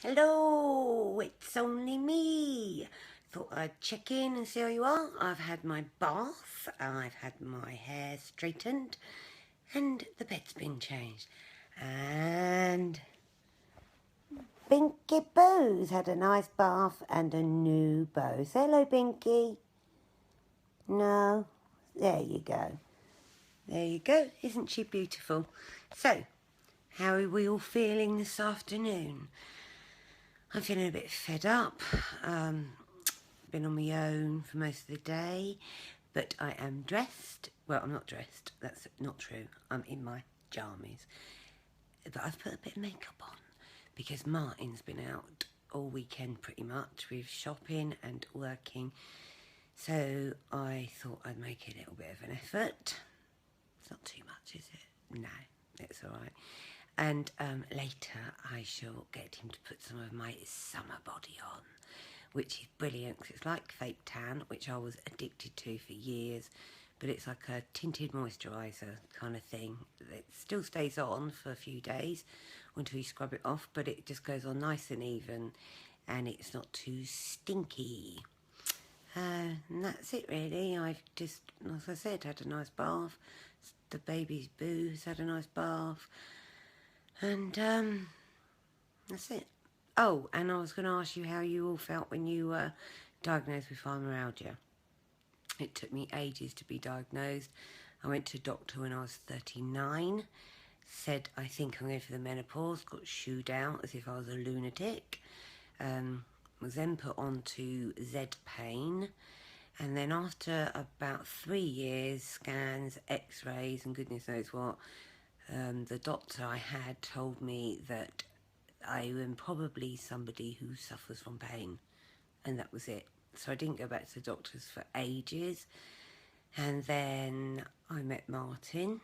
Hello, it's only me. Thought I'd check in and see how you are. I've had my bath, I've had my hair straightened, and the bed's been changed. And Binky Boo's had a nice bath and a new bow. Say hello, Binky. No? There you go. There you go. Isn't she beautiful? So, how are we all feeling this afternoon? I'm feeling a bit fed up. Been on my own for most of the day, but I am dressed. Well, I'm not dressed. That's not true. I'm in my jammies. But I've put a bit of makeup on because Martin's been out all weekend pretty much with shopping and working. So I thought I'd make a little bit of an effort. It's not too much, is it? No, it's all right. And later I shall get him to put some of my summer body on, which is brilliant because it's like fake tan, which I was addicted to for years, but it's like a tinted moisturiser kind of thing. It still stays on for a few days until you scrub it off, but it just goes on nice and even and it's not too stinky. And that's it really. I've just, as I said, had a nice bath. The baby's Boo's had a nice bath. And that's it. Oh, and I was going to ask you how you all felt when you were diagnosed with fibromyalgia. It took me ages to be diagnosed. I went to a doctor when I was 39. Said, I think I'm going for the menopause. Got shooed out as if I was a lunatic. Was then put on to Z-Pain. And then after about 3 years, scans, x-rays, and goodness knows what, the doctor I had told me that I am probably somebody who suffers from pain, and that was it. So I didn't go back to the doctors for ages, and then I met Martin,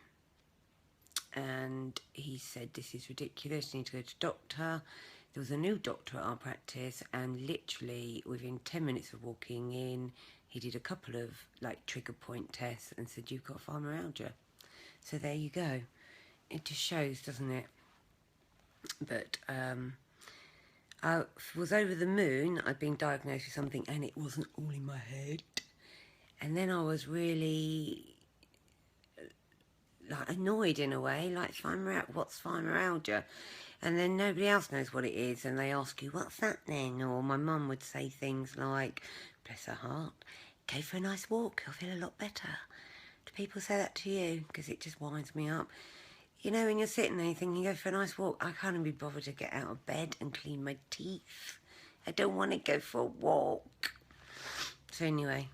and he said, this is ridiculous, you need to go to a doctor. There was a new doctor at our practice, and literally within 10 minutes of walking in, he did a couple of like trigger point tests and said, you've got fibromyalgia. So there you go. It just shows, doesn't it? But I was over the moon. I'd been diagnosed with something and it wasn't all in my head. And then I was really like annoyed in a way, like what's fibromyalgia? And then nobody else knows what it is and they ask you, what's that then? Or my mum would say things like, bless her heart, go for a nice walk, you'll feel a lot better. Do people say that to you? Because it just winds me up. You know, when you're sitting there thinking, go for a nice walk, I can't even be bothered to get out of bed and clean my teeth. I don't want to go for a walk. So anyway,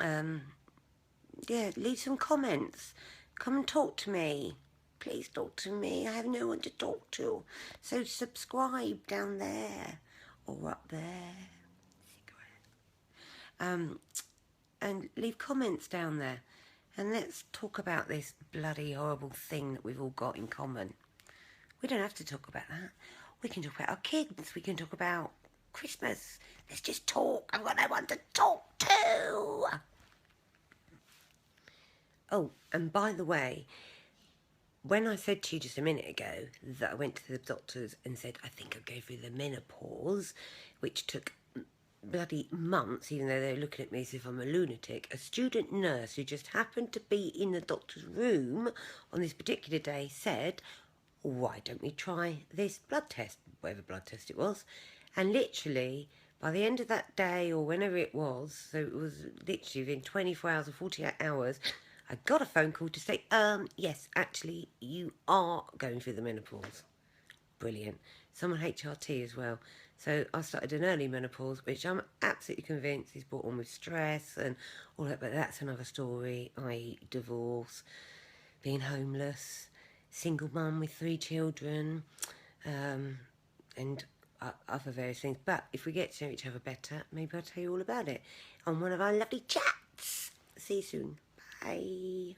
yeah, leave some comments. Come and talk to me. Please talk to me. I have no one to talk to. So subscribe down there or up there. And leave comments down there. And let's talk about this bloody horrible thing that we've all got in common. We don't have to talk about that. We can talk about our kids. We can talk about Christmas. Let's just talk. I've got no one to talk to. Oh, and by the way, when I said to you just a minute ago that I went to the doctors and said, I think I'll go through the menopause, which took bloody months, even though they're looking at me as if I'm a lunatic, a student nurse who just happened to be in the doctor's room on this particular day said, why don't we try this blood test, whatever blood test it was. And literally by the end of that day or whenever it was, so it was literally within 24 hours or 48 hours, I got a phone call to say, yes, actually you are going through the menopause. Brilliant. Someone HRT as well. So I started an early menopause, which I'm absolutely convinced is brought on with stress and all that, but that's another story, i.e. divorce, being homeless, single mum with 3 children, and other various things. But if we get to know each other better, maybe I'll tell you all about it on one of our lovely chats. See you soon. Bye.